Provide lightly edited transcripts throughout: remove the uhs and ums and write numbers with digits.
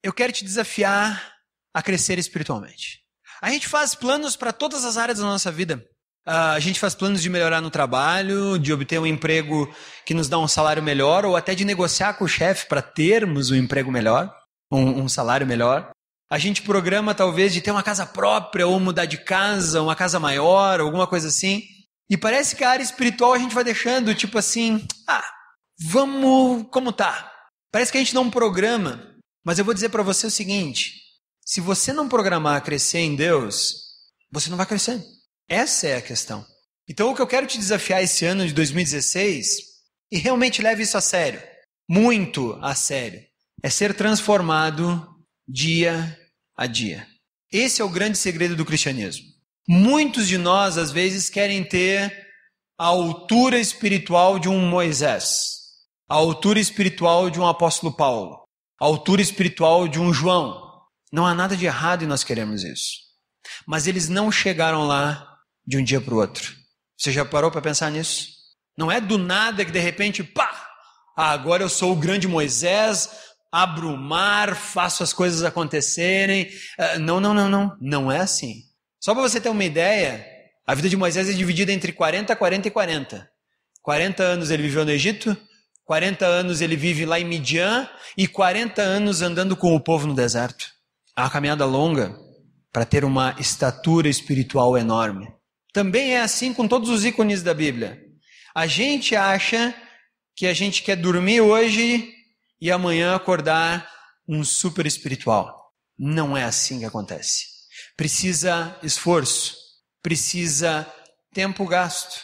eu quero te desafiar a crescer espiritualmente. A gente faz planos para todas as áreas da nossa vida. A gente faz planos de melhorar no trabalho, de obter um emprego que nos dá um salário melhor, ou até de negociar com o chefe para termos um emprego melhor, um salário melhor. A gente programa talvez de ter uma casa própria, ou mudar de casa, uma casa maior, alguma coisa assim. E parece que a área espiritual a gente vai deixando, tipo assim, vamos como tá. Parece que a gente não programa. Mas eu vou dizer para você o seguinte, se você não programar crescer em Deus, você não vai crescer. Essa é a questão. Então o que eu quero te desafiar esse ano de 2016, e realmente leve isso a sério, muito a sério, é ser transformado dia a dia. Esse é o grande segredo do cristianismo. Muitos de nós, às vezes, querem ter a altura espiritual de um Moisés, a altura espiritual de um apóstolo Paulo, a altura espiritual de um João. Não há nada de errado em nós queremos isso. Mas eles não chegaram lá de um dia para o outro. Você já parou para pensar nisso? Não é do nada que de repente, agora eu sou o grande Moisés, abro o mar, faço as coisas acontecerem. Não. Não é assim. Só para você ter uma ideia, a vida de Moisés é dividida entre 40, 40 e 40. 40 anos ele viveu no Egito, 40 anos ele vive lá em Midian e 40 anos andando com o povo no deserto. É uma caminhada longa para ter uma estatura espiritual enorme. Também é assim com todos os ícones da Bíblia. A gente acha que a gente quer dormir hoje e amanhã acordar um super espiritual. Não é assim que acontece. Precisa esforço, precisa tempo gasto,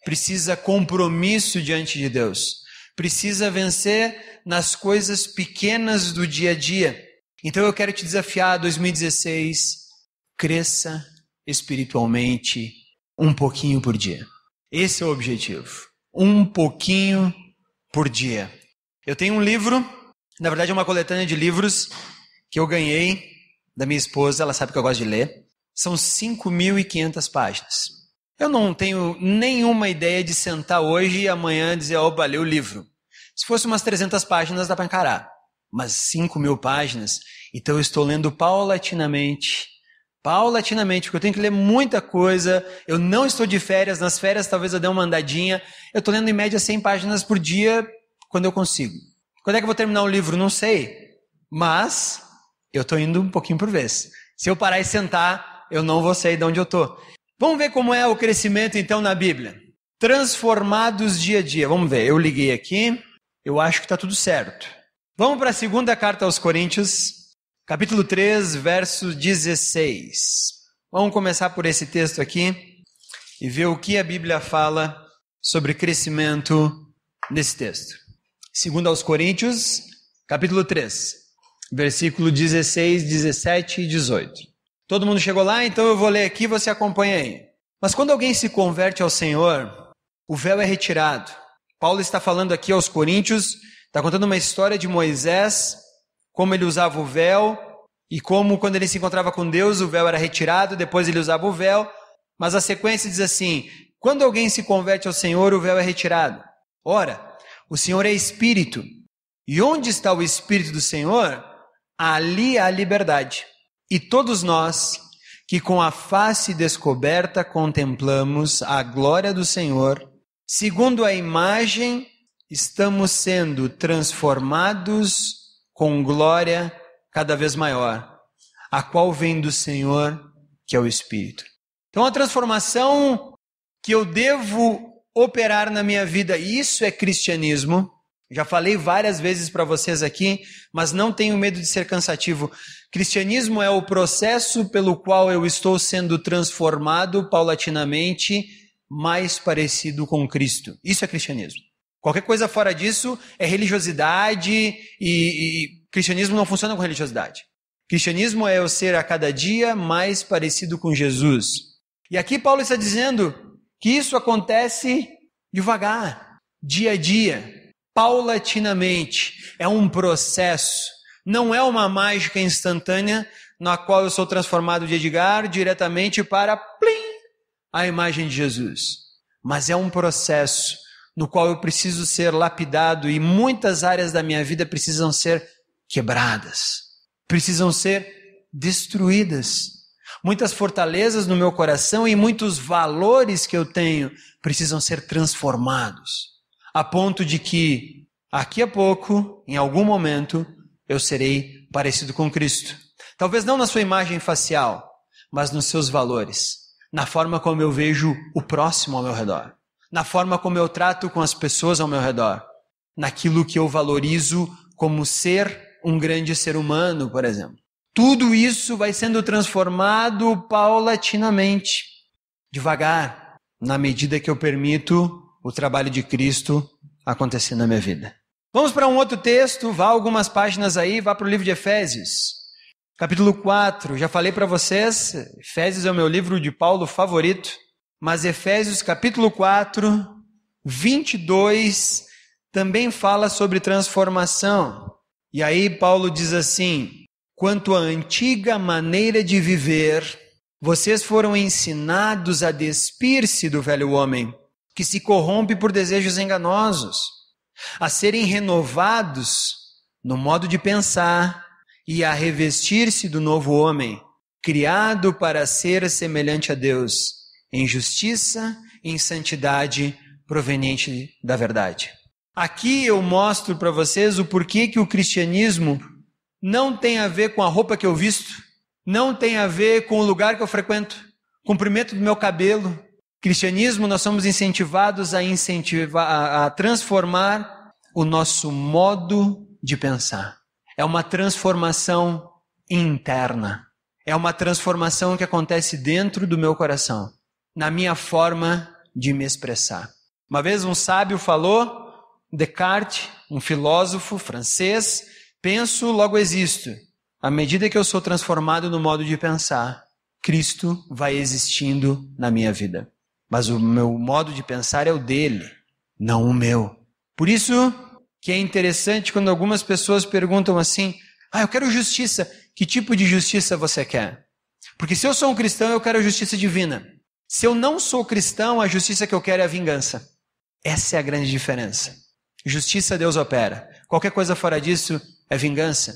precisa compromisso diante de Deus, precisa vencer nas coisas pequenas do dia a dia. Então eu quero te desafiar, 2016, cresça espiritualmente um pouquinho por dia. Esse é o objetivo. Um pouquinho por dia. Eu tenho um livro, na verdade é uma coletânea de livros que eu ganhei da minha esposa, ela sabe que eu gosto de ler. São 5.500 páginas. Eu não tenho nenhuma ideia de sentar hoje e amanhã dizer, opa, lê o livro. Se fosse umas 300 páginas dá para encarar. Mas 5.000 páginas, então eu estou lendo paulatinamente, porque eu tenho que ler muita coisa, eu não estou de férias, nas férias talvez eu dê uma andadinha, eu estou lendo em média 100 páginas por dia, quando eu consigo. Quando é que eu vou terminar um livro? Não sei, mas eu estou indo um pouquinho por vez. Se eu parar e sentar, eu não vou sair de onde eu estou. Vamos ver como é o crescimento então na Bíblia. Transformados dia a dia, vamos ver, eu liguei aqui, eu acho que está tudo certo. Vamos para a segunda carta aos Coríntios, capítulo 3, verso 16. Vamos começar por esse texto aqui e ver o que a Bíblia fala sobre crescimento nesse texto. Segundo aos Coríntios, capítulo 3, versículo 16, 17 e 18. Todo mundo chegou lá? Então eu vou ler aqui, você acompanha aí. Mas quando alguém se converte ao Senhor, o véu é retirado. Paulo está falando aqui aos Coríntios, está contando uma história de Moisés, como ele usava o véu, e como quando ele se encontrava com Deus, o véu era retirado, depois ele usava o véu, mas a sequência diz assim, quando alguém se converte ao Senhor, o véu é retirado. Ora, o Senhor é Espírito, e onde está o Espírito do Senhor, ali há liberdade. E todos nós, que com a face descoberta contemplamos a glória do Senhor, segundo a imagem, estamos sendo transformados com glória cada vez maior, a qual vem do Senhor, que é o Espírito. Então a transformação que eu devo operar na minha vida, isso é cristianismo. Já falei várias vezes para vocês aqui, mas não tenho medo de ser cansativo. Cristianismo é o processo pelo qual eu estou sendo transformado paulatinamente mais parecido com Cristo. Isso é cristianismo. Qualquer coisa fora disso é religiosidade e cristianismo não funciona com religiosidade. Cristianismo é eu ser a cada dia mais parecido com Jesus. E aqui Paulo está dizendo que isso acontece devagar, dia a dia, paulatinamente. É um processo, não é uma mágica instantânea na qual eu sou transformado de Edgar diretamente para a imagem de Jesus. Mas é um processo no qual eu preciso ser lapidado e muitas áreas da minha vida precisam ser quebradas. precisam ser destruídas. Muitas fortalezas no meu coração e muitos valores que eu tenho precisam ser transformados, a ponto de que, aqui a pouco, em algum momento, eu serei parecido com Cristo. Talvez não na sua imagem facial, mas nos seus valores, na forma como eu vejo o próximo ao meu redor, na forma como eu trato com as pessoas ao meu redor, naquilo que eu valorizo como ser um grande ser humano, por exemplo. Tudo isso vai sendo transformado paulatinamente, devagar, na medida que eu permito o trabalho de Cristo acontecer na minha vida. Vamos para um outro texto, vá algumas páginas aí, vá para o livro de Efésios, capítulo 4. Já falei para vocês, Efésios é o meu livro de Paulo favorito, mas Efésios capítulo 4, 22, também fala sobre transformação. E aí Paulo diz assim: quanto à antiga maneira de viver, vocês foram ensinados a despir-se do velho homem, que se corrompe por desejos enganosos, a serem renovados no modo de pensar e a revestir-se do novo homem, criado para ser semelhante a Deus, em justiça e em santidade proveniente da verdade. Aqui eu mostro para vocês o porquê que o cristianismo não tem a ver com a roupa que eu visto, não tem a ver com o lugar que eu frequento, comprimento do meu cabelo. Cristianismo, nós somos incentivados a transformar o nosso modo de pensar. É uma transformação interna. É uma transformação que acontece dentro do meu coração, na minha forma de me expressar. Uma vez um sábio falou, Descartes, um filósofo francês, penso, logo existo. À medida que eu sou transformado no modo de pensar, Cristo vai existindo na minha vida. Mas o meu modo de pensar é o dele, não o meu. Por isso que é interessante quando algumas pessoas perguntam assim: eu quero justiça. Que tipo de justiça você quer? Porque se eu sou um cristão, eu quero a justiça divina. Se eu não sou cristão, a justiça que eu quero é a vingança. Essa é a grande diferença. Justiça Deus opera. Qualquer coisa fora disso é vingança.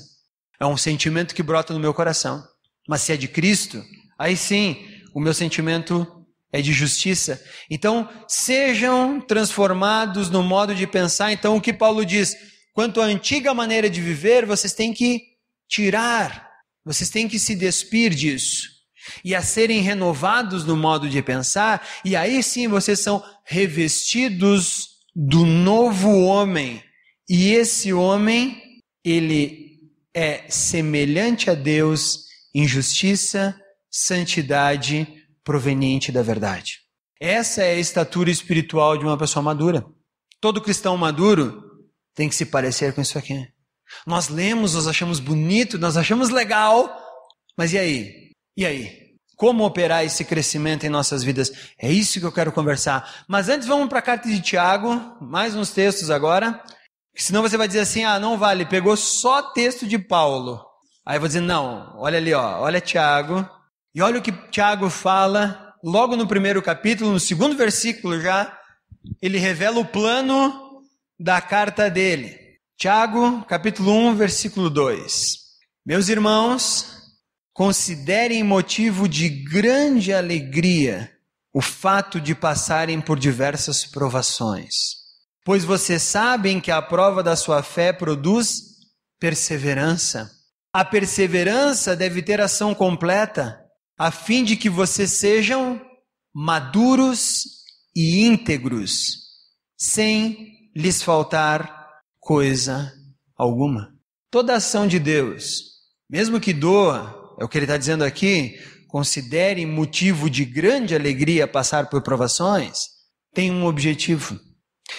É um sentimento que brota no meu coração. Mas se é de Cristo, aí sim, o meu sentimento é de justiça. Então, sejam transformados no modo de pensar. Então, o que Paulo diz? Quanto à antiga maneira de viver, vocês têm que tirar, vocês têm que se despir disso. E a serem renovados no modo de pensar, e aí sim vocês são revestidos do novo homem. E esse homem, ele é semelhante a Deus em justiça, santidade, proveniente da verdade. Essa é a estatura espiritual de uma pessoa madura. Todo cristão maduro tem que se parecer com isso aqui. Nós lemos, nós achamos bonito, nós achamos legal, mas e aí? E aí? Como operar esse crescimento em nossas vidas? É isso que eu quero conversar. Mas antes vamos para a carta de Tiago, mais uns textos agora, senão você vai dizer assim, não vale, pegou só texto de Paulo. Aí eu vou dizer, não, olha ali, olha Tiago, e olha o que Tiago fala, logo no primeiro capítulo, no segundo versículo já, ele revela o plano da carta dele. Tiago, capítulo 1, versículo 2. Meus irmãos, considerem motivo de grande alegria o fato de passarem por diversas provações, pois vocês sabem que a prova da sua fé produz perseverança. A perseverança deve ter ação completa, a fim de que vocês sejam maduros e íntegros, sem lhes faltar coisa alguma. Toda ação de Deus, mesmo que doa, é o que ele está dizendo aqui, considere motivo de grande alegria passar por provações, tem um objetivo.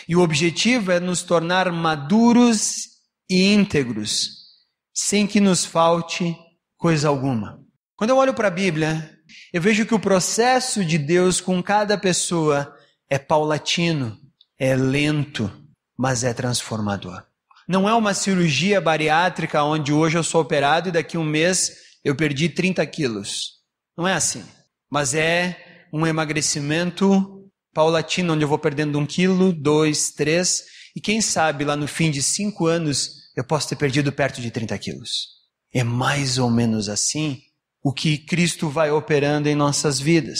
E o objetivo é nos tornar maduros e íntegros, sem que nos falte coisa alguma. Quando eu olho para a Bíblia, eu vejo que o processo de Deus com cada pessoa é paulatino, é lento, mas é transformador. Não é uma cirurgia bariátrica onde hoje eu sou operado e daqui a um mês eu perdi 30 quilos. Não é assim. Mas é um emagrecimento paulatino, onde eu vou perdendo 1 quilo, 2, 3, e quem sabe lá no fim de 5 anos eu posso ter perdido perto de 30 quilos. É mais ou menos assim o que Cristo vai operando em nossas vidas.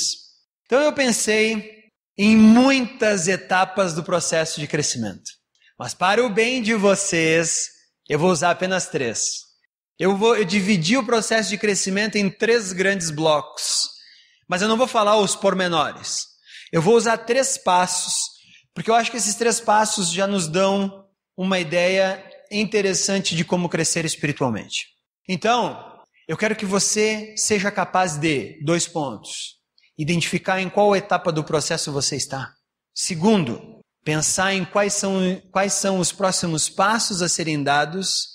Então eu pensei em muitas etapas do processo de crescimento. Mas para o bem de vocês, eu vou usar apenas 3. Eu dividi o processo de crescimento em 3 grandes blocos. Mas eu não vou falar os pormenores. Eu vou usar 3 passos, porque eu acho que esses 3 passos já nos dão uma ideia interessante de como crescer espiritualmente. Então, eu quero que você seja capaz de, 2 pontos, identificar em qual etapa do processo você está. Segundo, pensar em quais são os próximos passos a serem dados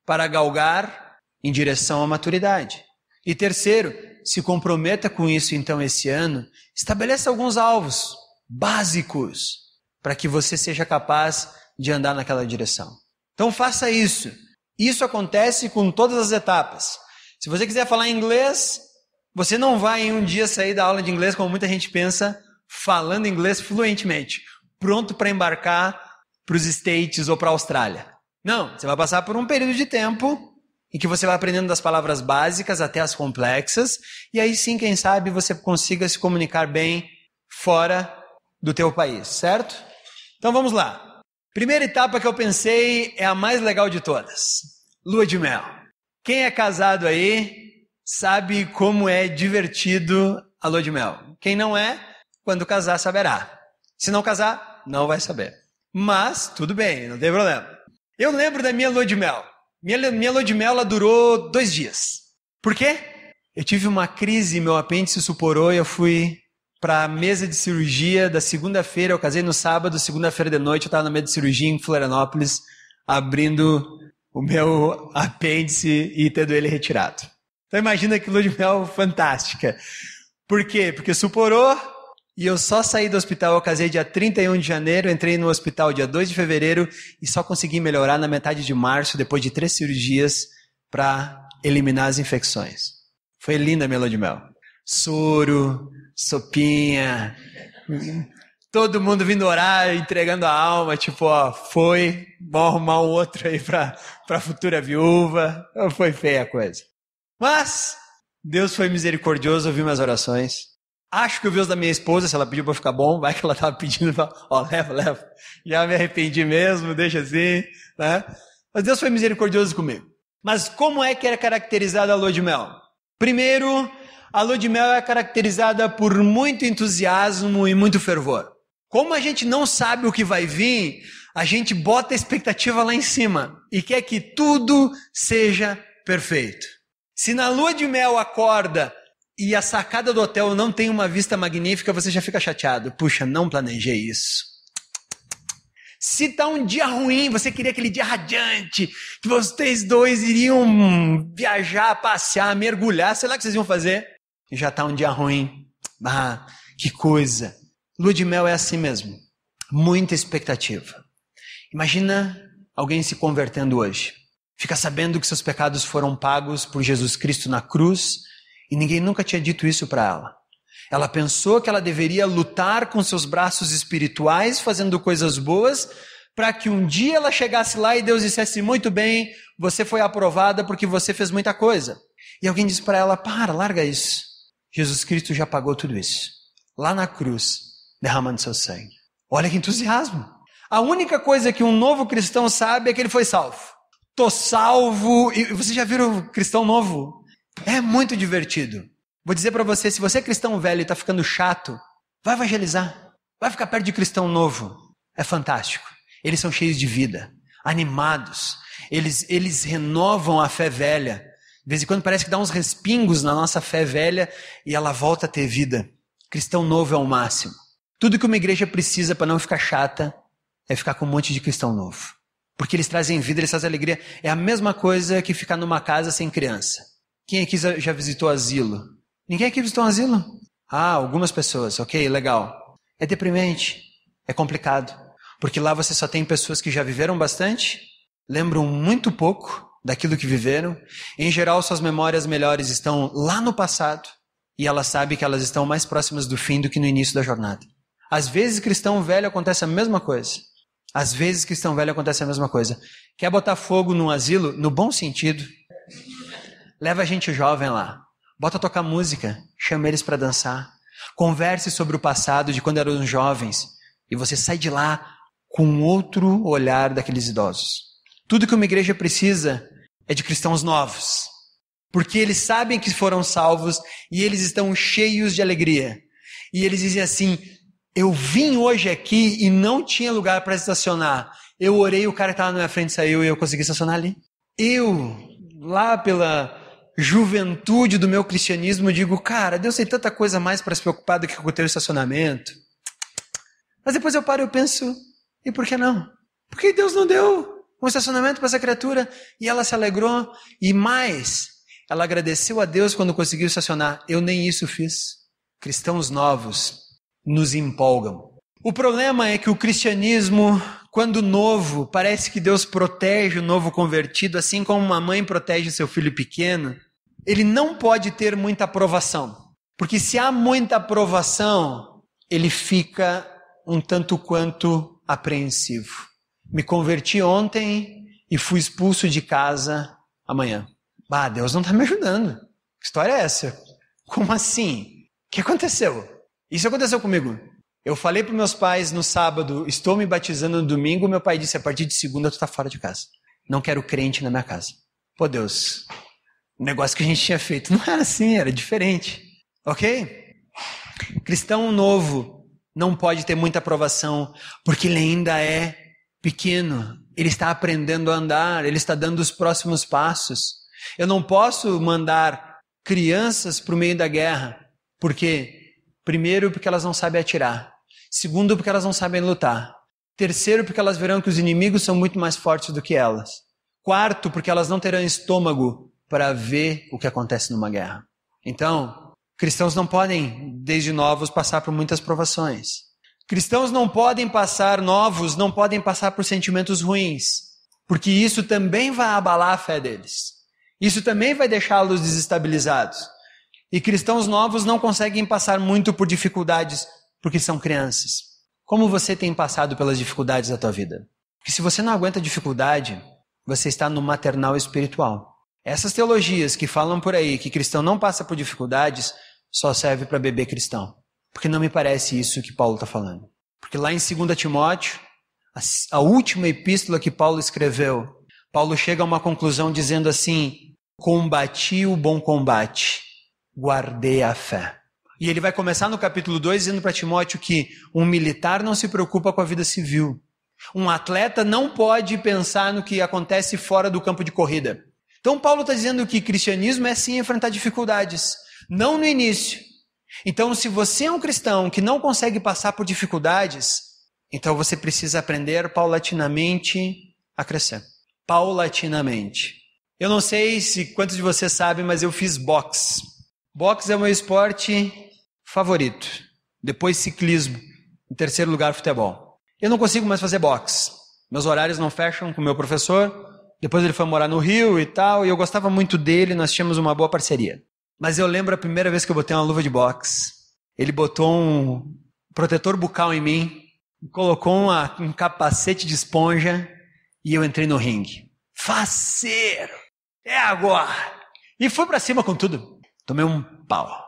para galgar em direção à maturidade. E terceiro, se comprometa com isso então esse ano, estabeleça alguns alvos básicos para que você seja capaz de andar naquela direção. Então faça isso. Isso acontece com todas as etapas. Se você quiser falar inglês, você não vai em um dia sair da aula de inglês, como muita gente pensa, falando inglês fluentemente, pronto para embarcar para os States ou para a Austrália. Não, você vai passar por um período de tempo em que você vai aprendendo das palavras básicas até as complexas, e aí sim, quem sabe, você consiga se comunicar bem fora do teu país, certo? Então vamos lá. Primeira etapa que eu pensei é a mais legal de todas. Lua de mel. Quem é casado aí sabe como é divertido a lua de mel. Quem não é, quando casar saberá. Se não casar, não vai saber. Mas, tudo bem, não tem problema. Eu lembro da minha lua de mel. Minha lua de mel ela durou 2 dias. Por quê? Eu tive uma crise, meu apêndice suporou e eu fui para a mesa de cirurgia da segunda-feira. Eu casei no sábado, segunda-feira de noite eu estava na mesa de cirurgia em Florianópolis, abrindo o meu apêndice e tendo ele retirado. Então imagina que lua de mel fantástica. Por quê? Porque suporou e eu só saí do hospital, eu casei dia 31 de janeiro, entrei no hospital dia 2 de fevereiro e só consegui melhorar na metade de março, depois de 3 cirurgias para eliminar as infecções. Foi linda a minha lua de mel. Soro, sopinha, todo mundo vindo orar, entregando a alma, tipo, ó, foi, vamos arrumar um outro aí para a futura viúva. Foi feia a coisa. Mas Deus foi misericordioso, ouviu minhas orações. Acho que ouviu os da minha esposa, se ela pediu para ficar bom, vai que ela estava pedindo, ó, leva. Já me arrependi mesmo, deixa assim, né? Mas Deus foi misericordioso comigo. Mas como é que era caracterizada a lua de mel? Primeiro, a lua de mel é caracterizada por muito entusiasmo e muito fervor. Como a gente não sabe o que vai vir, a gente bota a expectativa lá em cima e quer que tudo seja perfeito. Se na lua de mel acorda e a sacada do hotel não tem uma vista magnífica, você já fica chateado. Puxa, não planejei isso. Se está um dia ruim, você queria aquele dia radiante, que vocês dois iriam viajar, passear, mergulhar, sei lá o que vocês iam fazer. E já está um dia ruim. Ah, que coisa. Lua de mel é assim mesmo. Muita expectativa. Imagina alguém se convertendo hoje. Fica sabendo que seus pecados foram pagos por Jesus Cristo na cruz e ninguém nunca tinha dito isso para ela. Ela pensou que ela deveria lutar com seus braços espirituais, fazendo coisas boas, para que um dia ela chegasse lá e Deus dissesse, muito bem, você foi aprovada porque você fez muita coisa. E alguém disse para ela, larga isso. Jesus Cristo já pagou tudo isso. Lá na cruz, derramando seu sangue. Olha que entusiasmo. A única coisa que um novo cristão sabe é que ele foi salvo. Tô salvo. E você já viram o cristão novo? É muito divertido. Vou dizer para você, se você é cristão velho e está ficando chato, vai evangelizar. Vai ficar perto de cristão novo. É fantástico. Eles são cheios de vida, animados. Eles renovam a fé velha. De vez em quando parece que dá uns respingos na nossa fé velha e ela volta a ter vida. Cristão novo é o máximo. Tudo que uma igreja precisa para não ficar chata é ficar com um monte de cristão novo. Porque eles trazem vida, eles trazem alegria. É a mesma coisa que ficar numa casa sem criança. Quem aqui já visitou asilo? Ninguém aqui visitou um asilo? Algumas pessoas. Ok, legal. É deprimente. É complicado. Porque lá você só tem pessoas que já viveram bastante, lembram muito pouco daquilo que viveram. Em geral, suas memórias melhores estão lá no passado e elas sabem que elas estão mais próximas do fim do que no início da jornada. Às vezes, cristão velho acontece a mesma coisa. Às vezes, cristão velho acontece a mesma coisa. Quer botar fogo num asilo? No bom sentido. Leva a gente jovem lá. Bota tocar música. Chama eles para dançar. Converse sobre o passado de quando eram jovens. E você sai de lá com outro olhar daqueles idosos. Tudo que uma igreja precisa é de cristãos novos. Porque eles sabem que foram salvos e eles estão cheios de alegria. E eles dizem assim, eu vim hoje aqui e não tinha lugar para estacionar. Eu orei, o cara que estava na minha frente saiu e eu consegui estacionar ali. Eu, lá pela juventude do meu cristianismo, digo, cara, Deus tem tanta coisa mais para se preocupar do que com o teu estacionamento. Mas depois eu paro e eu penso, e por que não? Por que Deus não deu um estacionamento para essa criatura? E ela se alegrou, e mais, ela agradeceu a Deus quando conseguiu estacionar. Eu nem isso fiz. Cristãos novos nos empolgam. O problema é que o cristianismo, quando novo, parece que Deus protege o novo convertido, assim como uma mãe protege seu filho pequeno. Ele não pode ter muita aprovação, porque se há muita aprovação, ele fica um tanto quanto apreensivo. Me converti ontem e fui expulso de casa amanhã. Deus não está me ajudando. Que história é essa? Como assim? O que aconteceu? Isso aconteceu comigo. Eu falei para meus pais no sábado, estou me batizando no domingo, meu pai disse, a partir de segunda tu está fora de casa. Não quero crente na minha casa. Pô Deus, o negócio que a gente tinha feito não era assim, era diferente. Ok? Cristão novo não pode ter muita aprovação, porque ele ainda é pequeno. Ele está aprendendo a andar, ele está dando os próximos passos. Eu não posso mandar crianças para o meio da guerra, porque... Primeiro, porque elas não sabem atirar. Segundo, porque elas não sabem lutar. Terceiro, porque elas verão que os inimigos são muito mais fortes do que elas. Quarto, porque elas não terão estômago para ver o que acontece numa guerra. Então, cristãos não podem, desde novos, passar por muitas provações. Cristãos não podem passar por sentimentos ruins, porque isso também vai abalar a fé deles. Isso também vai deixá-los desestabilizados. E cristãos novos não conseguem passar muito por dificuldades porque são crianças. Como você tem passado pelas dificuldades da tua vida? Porque se você não aguenta dificuldade, você está no maternal espiritual. Essas teologias que falam por aí que cristão não passa por dificuldades só serve para bebê cristão. Porque não me parece isso que Paulo está falando. Porque lá em 2 Timóteo, a última epístola que Paulo escreveu, Paulo chega a uma conclusão dizendo assim, combati o bom combate. Guardei a fé. E ele vai começar no capítulo 2 dizendo para Timóteo que um militar não se preocupa com a vida civil. Um atleta não pode pensar no que acontece fora do campo de corrida. Então Paulo está dizendo que cristianismo é sim enfrentar dificuldades, não no início. Então se você é um cristão que não consegue passar por dificuldades, então você precisa aprender paulatinamente a crescer. Paulatinamente. Eu não sei se quantos de vocês sabem, mas eu fiz boxe. Boxe é o meu esporte favorito. Depois ciclismo. Em terceiro lugar, futebol. Eu não consigo mais fazer boxe. Meus horários não fecham com o meu professor. Depois ele foi morar no Rio e tal. E eu gostava muito dele. Nós tínhamos uma boa parceria. Mas eu lembro a primeira vez que eu botei uma luva de boxe. Ele botou um protetor bucal em mim. Colocou um capacete de esponja. E eu entrei no ringue. Faceiro! É agora! E fui pra cima com tudo. Tomei um pau.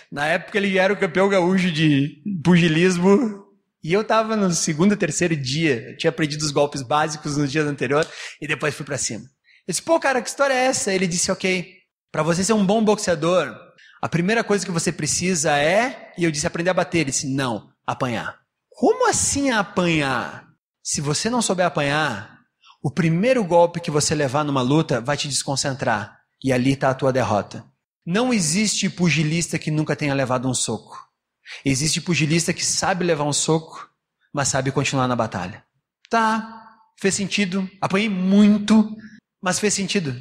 Na época ele era o campeão gaúcho de pugilismo e eu estava no segundo, terceiro dia. Eu tinha aprendido os golpes básicos no dia anterior e depois fui pra cima. Eu disse, cara, que história é essa? Ele disse, ok, para você ser um bom boxeador, a primeira coisa que você precisa é... E eu disse, aprender a bater. Ele disse, não, apanhar. Como assim apanhar? Se você não souber apanhar, o primeiro golpe que você levar numa luta vai te desconcentrar. E ali está a tua derrota. Não existe pugilista que nunca tenha levado um soco. Existe pugilista que sabe levar um soco, mas sabe continuar na batalha. Tá, fez sentido. Apanhei muito, mas fez sentido.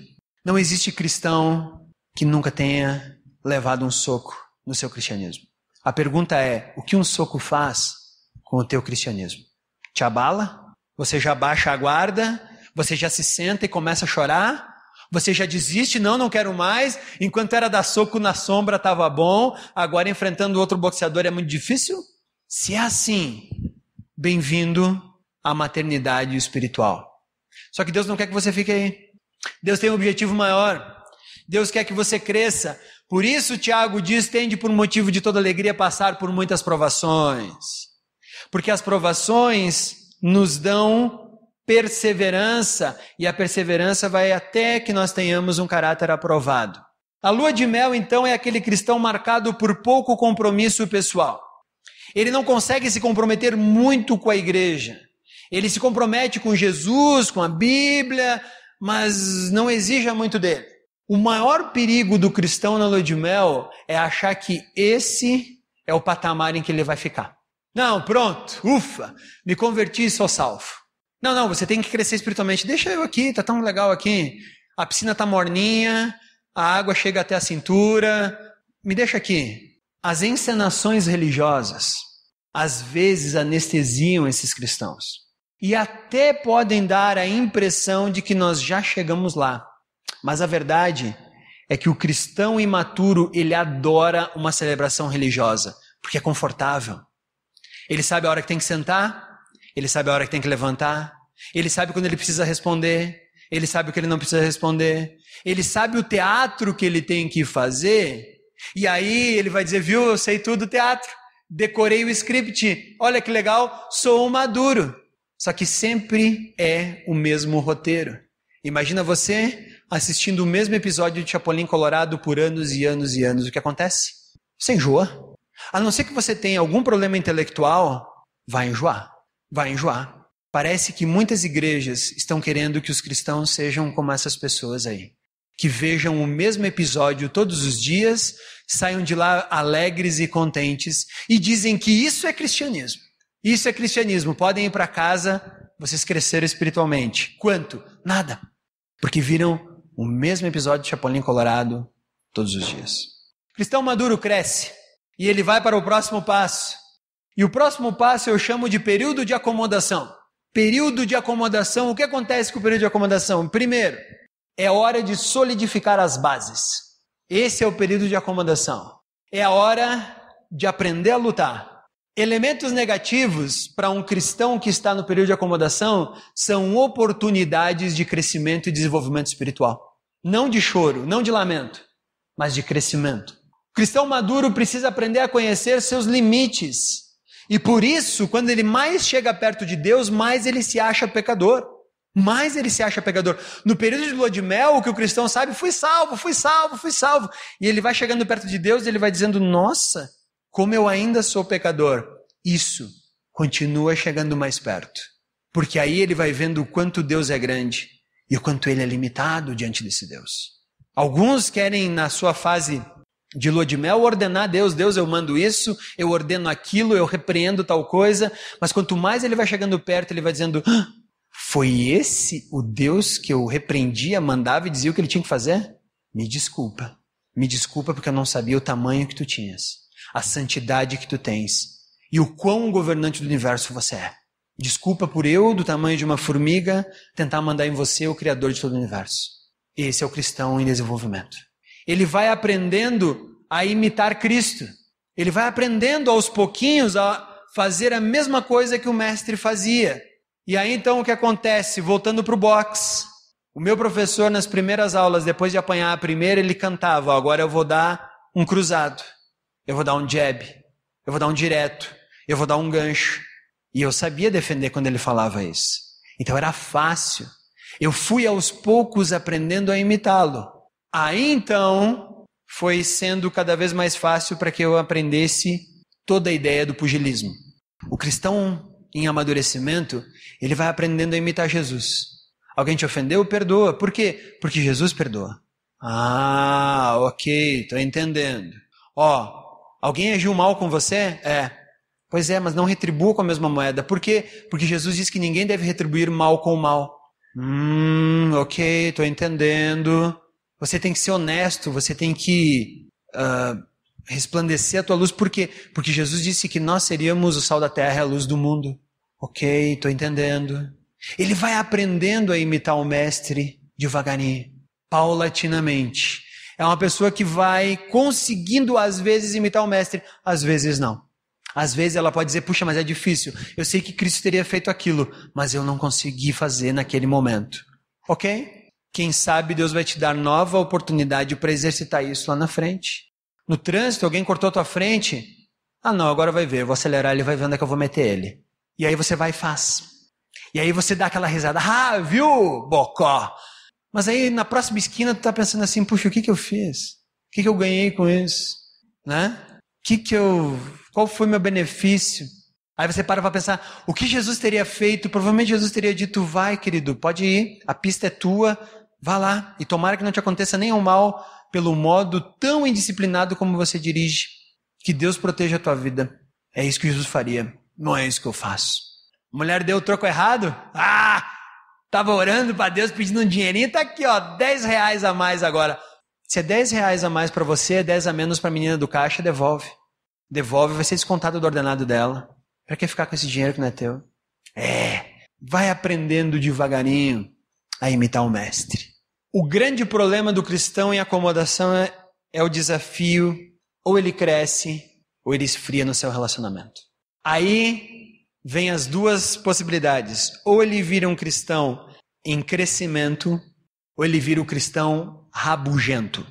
Não existe cristão que nunca tenha levado um soco no seu cristianismo. A pergunta é, o que um soco faz com o teu cristianismo? Te abala? Você já baixa a guarda? Você já se senta e começa a chorar? Você já desiste, não quero mais. Enquanto era dar soco na sombra estava bom, agora enfrentando outro boxeador é muito difícil? Se é assim, bem-vindo à maternidade espiritual. Só que Deus não quer que você fique aí. Deus tem um objetivo maior. Deus quer que você cresça. Por isso, Tiago diz, tende por motivo de toda alegria passar por muitas provações. Porque as provações nos dão perseverança, e a perseverança vai até que nós tenhamos um caráter aprovado. A lua de mel, então, é aquele cristão marcado por pouco compromisso pessoal. Ele não consegue se comprometer muito com a igreja. Ele se compromete com Jesus, com a Bíblia, mas não exija muito dele. O maior perigo do cristão na lua de mel é achar que esse é o patamar em que ele vai ficar. Não, pronto, ufa, me converti e sou salvo. Não, você tem que crescer espiritualmente. Deixa eu aqui, tá tão legal aqui. A piscina tá morninha, a água chega até a cintura. Me deixa aqui. As encenações religiosas, às vezes, anestesiam esses cristãos. E até podem dar a impressão de que nós já chegamos lá. Mas a verdade é que o cristão imaturo, ele adora uma celebração religiosa, porque é confortável. Ele sabe a hora que tem que sentar, ele sabe a hora que tem que levantar, ele sabe quando ele precisa responder, ele sabe o que ele não precisa responder, ele sabe o teatro que ele tem que fazer, e aí ele vai dizer, viu, eu sei tudo do teatro, decorei o script, olha que legal, sou um maduro. Só que sempre é o mesmo roteiro. Imagina você assistindo o mesmo episódio de Chapolin Colorado por anos e anos e anos. O que acontece? Você enjoa. A não ser que você tenha algum problema intelectual, vai enjoar. Vai enjoar. Parece que muitas igrejas estão querendo que os cristãos sejam como essas pessoas aí. Que vejam o mesmo episódio todos os dias, saiam de lá alegres e contentes e dizem que isso é cristianismo. Isso é cristianismo. Podem ir para casa, vocês cresceram espiritualmente. Quanto? Nada. Porque viram o mesmo episódio de Chapolin Colorado todos os dias. O cristão maduro cresce e ele vai para o próximo passo. E o próximo passo eu chamo de período de acomodação. Período de acomodação, o que acontece com o período de acomodação? Primeiro, é hora de solidificar as bases. Esse é o período de acomodação. É a hora de aprender a lutar. Elementos negativos para um cristão que está no período de acomodação são oportunidades de crescimento e desenvolvimento espiritual. Não de choro, não de lamento, mas de crescimento. O cristão maduro precisa aprender a conhecer seus limites. E por isso, quando ele mais chega perto de Deus, mais ele se acha pecador. Mais ele se acha pecador. No período de lua de mel, o que o cristão sabe, fui salvo. E ele vai chegando perto de Deus e ele vai dizendo, nossa, como eu ainda sou pecador. Isso continua chegando mais perto. Porque aí ele vai vendo o quanto Deus é grande e o quanto ele é limitado diante desse Deus. Alguns querem, na sua fase de lua de mel, ordenar a Deus. Deus, eu mando isso, eu ordeno aquilo, eu repreendo tal coisa. Mas quanto mais ele vai chegando perto, ele vai dizendo, foi esse o Deus que eu repreendia, mandava e dizia o que ele tinha que fazer? Me desculpa porque eu não sabia o tamanho que tu tinhas, a santidade que tu tens e o quão governante do universo você é. Desculpa por eu, do tamanho de uma formiga, tentar mandar em você o Criador de todo o universo. Esse é o cristão em desenvolvimento. Ele vai aprendendo a imitar Cristo. Ele vai aprendendo aos pouquinhos a fazer a mesma coisa que o mestre fazia. E aí então o que acontece? Voltando para o box. O meu professor nas primeiras aulas, depois de apanhar a primeira, ele cantava, agora eu vou dar um cruzado. Eu vou dar um jab, eu vou dar um direto, eu vou dar um gancho. E eu sabia defender quando ele falava isso. Então era fácil. Eu fui aos poucos aprendendo a imitá-lo. Aí então foi sendo cada vez mais fácil para que eu aprendesse toda a ideia do pugilismo. O cristão em amadurecimento, ele vai aprendendo a imitar Jesus. Alguém te ofendeu? Perdoa. Por quê? Porque Jesus perdoa. Ah, ok, estou entendendo. Alguém agiu mal com você? Pois é, mas não retribua com a mesma moeda. Por quê? Porque Jesus diz que ninguém deve retribuir mal com mal. Ok, estou entendendo. Você tem que ser honesto, você tem que resplandecer a tua luz. Por quê? Porque Jesus disse que nós seríamos o sal da terra e a luz do mundo. Ok, estou entendendo. Ele vai aprendendo a imitar o mestre devagarinho, paulatinamente. É uma pessoa que vai conseguindo, às vezes, imitar o mestre, às vezes não. Às vezes ela pode dizer, puxa, mas é difícil. Eu sei que Cristo teria feito aquilo, mas eu não consegui fazer naquele momento. Ok? Quem sabe Deus vai te dar nova oportunidade para exercitar isso lá na frente. No trânsito, alguém cortou a tua frente. Ah não, agora vai ver, eu vou acelerar, ele vai ver onde é que eu vou meter ele. E aí você vai e faz. E aí você dá aquela risada, ah, viu, bocó? Mas aí na próxima esquina tu tá pensando assim, puxa, o que eu fiz? O que eu ganhei com isso? Né? Qual foi meu benefício? Aí você para pensar, o que Jesus teria feito? Provavelmente Jesus teria dito, vai querido, pode ir, a pista é tua, vá lá. E tomara que não te aconteça nenhum mal pelo modo tão indisciplinado como você dirige. Que Deus proteja a tua vida. É isso que Jesus faria, não é isso que eu faço. A mulher deu o troco errado? Ah, estava orando para Deus pedindo um dinheirinho, tá aqui ó, 10 reais a mais agora. Se é 10 reais a mais para você, é 10 a menos para a menina do caixa, devolve. Devolve, vai ser descontado do ordenado dela. Para que ficar com esse dinheiro que não é teu? Vai aprendendo devagarinho a imitar o mestre. O grande problema do cristão em acomodação é o desafio, ou ele cresce, ou ele esfria no seu relacionamento. Aí vem as duas possibilidades. Ou ele vira um cristão em crescimento, ou ele vira o cristão rabugento.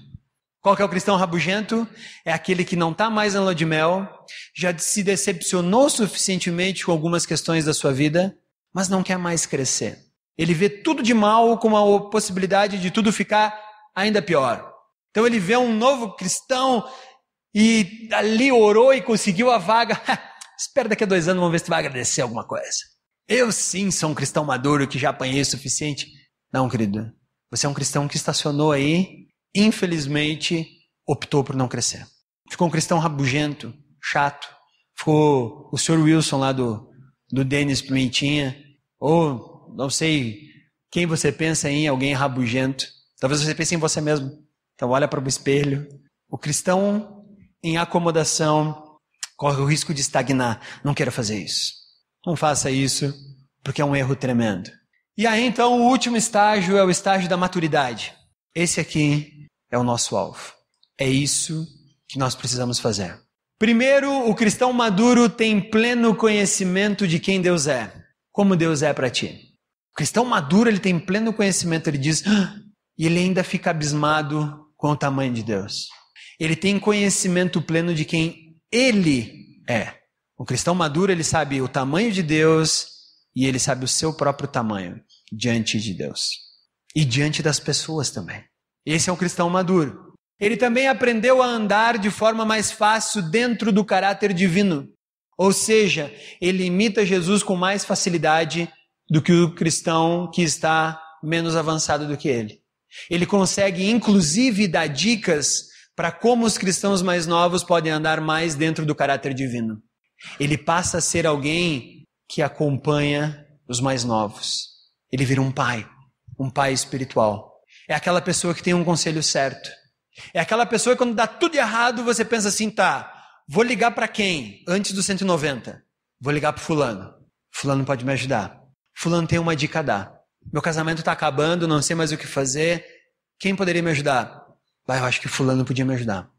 Qual que é o cristão rabugento? É aquele que não está mais na lua de mel, já se decepcionou suficientemente com algumas questões da sua vida, mas não quer mais crescer. Ele vê tudo de mal com a possibilidade de tudo ficar ainda pior. Então ele vê um novo cristão e ali orou e conseguiu a vaga. Espera daqui a 2 anos, vamos ver se tu vai agradecer alguma coisa. Eu sim sou um cristão maduro que já apanhei o suficiente. Não, querido. Você é um cristão que estacionou aí, infelizmente, optou por não crescer. Ficou um cristão rabugento, chato. Ficou o Sr. Wilson lá do Denis Pimentinha. Ou, não sei, quem você pensa em alguém rabugento. Talvez você pense em você mesmo. Então olha para o espelho. O cristão em acomodação corre o risco de estagnar. Não quero fazer isso. Não faça isso, porque é um erro tremendo. E aí então o último estágio é o estágio da maturidade. Esse aqui é o nosso alvo. É isso que nós precisamos fazer. Primeiro, o cristão maduro tem pleno conhecimento de quem Deus é. Como Deus é para ti. O cristão maduro, ele tem pleno conhecimento, ele diz, e ele ainda fica abismado com o tamanho de Deus. Ele tem conhecimento pleno de quem ele é. O cristão maduro, ele sabe o tamanho de Deus e ele sabe o seu próprio tamanho diante de Deus. E diante das pessoas também. Esse é um cristão maduro. Ele também aprendeu a andar de forma mais fácil dentro do caráter divino. Ou seja, ele imita Jesus com mais facilidade do que o cristão que está menos avançado do que ele. Ele consegue, inclusive, dar dicas para como os cristãos mais novos podem andar mais dentro do caráter divino. Ele passa a ser alguém que acompanha os mais novos. Ele vira um pai espiritual. É aquela pessoa que tem um conselho certo. É aquela pessoa que quando dá tudo errado, você pensa assim, tá, vou ligar para quem? Antes do 190. Vou ligar para fulano. Fulano pode me ajudar. Fulano tem uma dica a dar. Meu casamento está acabando, não sei mais o que fazer. Quem poderia me ajudar? Eu acho que fulano podia me ajudar.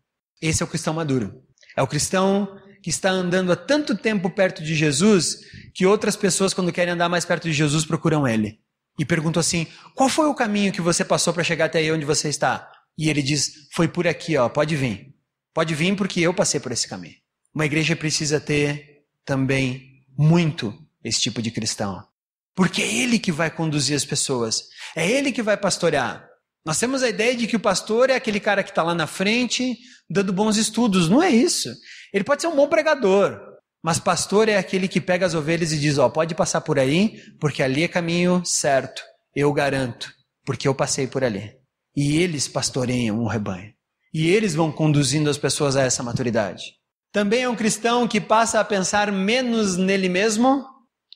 Esse é o cristão maduro. É o cristão que está andando há tanto tempo perto de Jesus que outras pessoas, quando querem andar mais perto de Jesus, procuram ele. E perguntam assim, qual foi o caminho que você passou para chegar até aí onde você está? E ele diz, foi por aqui, ó, pode vir. Pode vir porque eu passei por esse caminho. Uma igreja precisa ter também muito esse tipo de cristão. Porque é ele que vai conduzir as pessoas. É ele que vai pastorear. Nós temos a ideia de que o pastor é aquele cara que está lá na frente, dando bons estudos. Não é isso. Ele pode ser um bom pregador. Mas pastor é aquele que pega as ovelhas e diz, ó, pode passar por aí, porque ali é caminho certo. Eu garanto, porque eu passei por ali. E eles pastoreiam um rebanho. E eles vão conduzindo as pessoas a essa maturidade. Também é um cristão que passa a pensar menos nele mesmo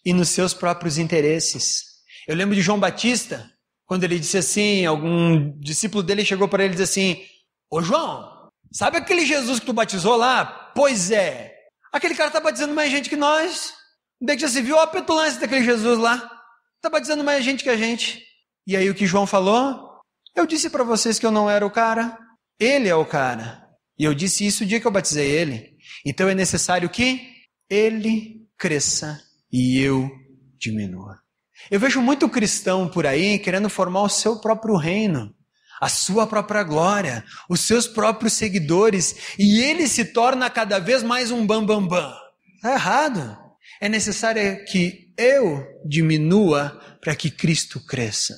e nos seus próprios interesses. Eu lembro de João Batista, quando ele disse assim, algum discípulo dele chegou para ele e disse assim, ô João, sabe aquele Jesus que tu batizou lá? Pois é. Aquele cara está batizando mais gente que nós. Onde é que já se viu a petulância daquele Jesus lá? Está batizando mais gente que a gente. E aí o que João falou? Eu disse para vocês que eu não era o cara. Ele é o cara. E eu disse isso o dia que eu batizei ele. Então é necessário que ele cresça e eu diminua. Eu vejo muito cristão por aí querendo formar o seu próprio reino, a sua própria glória, os seus próprios seguidores, e ele se torna cada vez mais um bambambam. Está errado. É necessário que eu diminua para que Cristo cresça.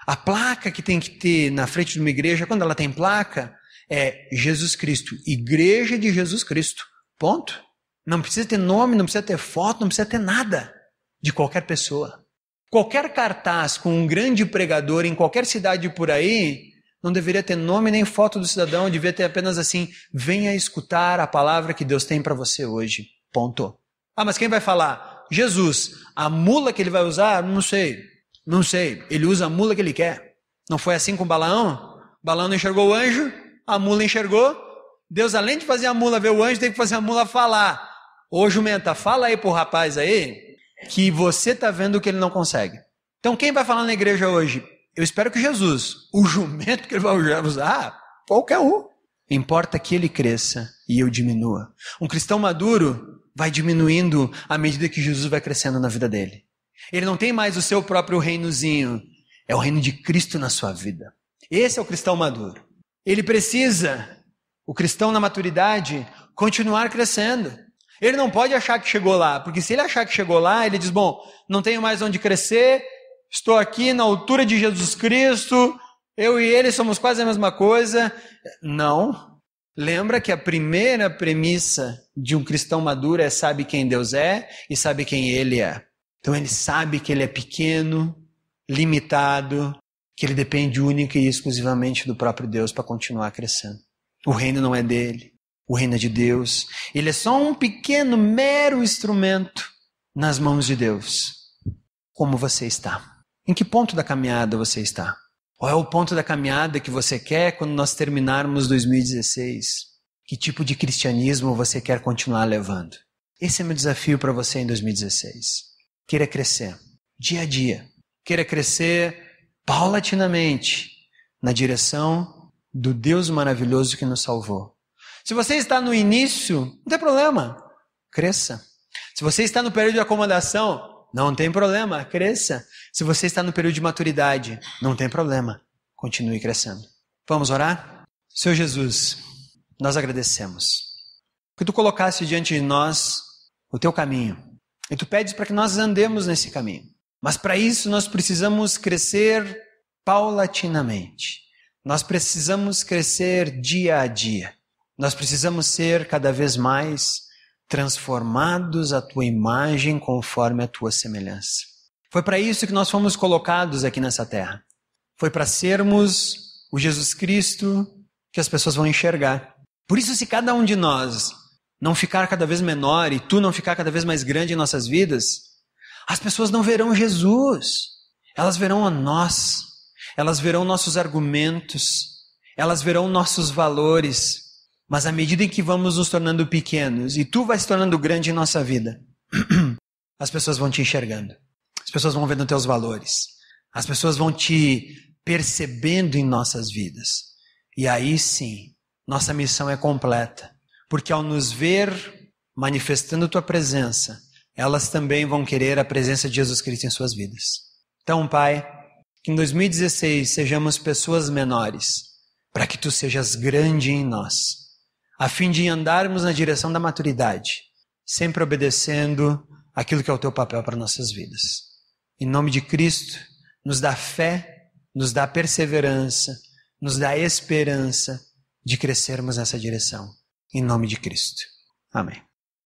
A placa que tem que ter na frente de uma igreja, quando ela tem placa, é Jesus Cristo, Igreja de Jesus Cristo. Ponto. Não precisa ter nome, não precisa ter foto, não precisa ter nada de qualquer pessoa. Qualquer cartaz com um grande pregador em qualquer cidade por aí, não deveria ter nome nem foto do cidadão, devia ter apenas assim, venha escutar a palavra que Deus tem para você hoje. Ponto. Ah, mas quem vai falar? Jesus. A mula que ele vai usar? Não sei. Ele usa a mula que ele quer. Não foi assim com Balaão? Balaão não enxergou o anjo, a mula enxergou. Deus, além de fazer a mula ver o anjo, tem que fazer a mula falar. Ô jumenta, fala aí pro rapaz aí, que você está vendo o que ele não consegue. Então quem vai falar na igreja hoje? Eu espero que Jesus. O jumento que ele vai usar, qualquer um. Importa que ele cresça e eu diminua. Um cristão maduro vai diminuindo à medida que Jesus vai crescendo na vida dele. Ele não tem mais o seu próprio reinozinho. É o reino de Cristo na sua vida. Esse é o cristão maduro. Ele precisa, o cristão na maturidade, continuar crescendo. Ele não pode achar que chegou lá, porque se ele achar que chegou lá, ele diz, bom, não tenho mais onde crescer, estou aqui na altura de Jesus Cristo, eu e ele somos quase a mesma coisa. Não. Lembra que a primeira premissa de um cristão maduro é sabe quem Deus é e sabe quem ele é. Então ele sabe que ele é pequeno, limitado, que ele depende única e exclusivamente do próprio Deus para continuar crescendo. O reino não é dele. O reino é de Deus. Ele é só um pequeno, mero instrumento nas mãos de Deus. Como você está? Em que ponto da caminhada você está? Qual é o ponto da caminhada que você quer quando nós terminarmos 2016? Que tipo de cristianismo você quer continuar levando? Esse é meu desafio para você em 2016. Queira crescer, dia a dia. Queira crescer paulatinamente na direção do Deus maravilhoso que nos salvou. Se você está no início, não tem problema, cresça. Se você está no período de acomodação, não tem problema, cresça. Se você está no período de maturidade, não tem problema, continue crescendo. Vamos orar? Senhor Jesus, nós agradecemos que Tu colocaste diante de nós o Teu caminho. E Tu pedes para que nós andemos nesse caminho. Mas para isso nós precisamos crescer paulatinamente. Nós precisamos crescer dia a dia. Nós precisamos ser cada vez mais transformados à Tua imagem conforme a Tua semelhança. Foi para isso que nós fomos colocados aqui nessa terra. Foi para sermos o Jesus Cristo que as pessoas vão enxergar. Por isso, se cada um de nós não ficar cada vez menor e Tu não ficar cada vez mais grande em nossas vidas, as pessoas não verão Jesus. Elas verão a nós. Elas verão nossos argumentos. Elas verão nossos valores. Mas à medida em que vamos nos tornando pequenos e Tu vai se tornando grande em nossa vida, as pessoas vão te enxergando. As pessoas vão vendo Teus valores. As pessoas vão te percebendo em nossas vidas. E aí sim, nossa missão é completa. Porque ao nos ver manifestando Tua presença, elas também vão querer a presença de Jesus Cristo em suas vidas. Então, Pai, que em 2016 sejamos pessoas menores, para que Tu sejas grande em nós, a fim de andarmos na direção da maturidade, sempre obedecendo aquilo que é o Teu papel para nossas vidas. Em nome de Cristo, nos dá fé, nos dá perseverança, nos dá esperança de crescermos nessa direção. Em nome de Cristo. Amém.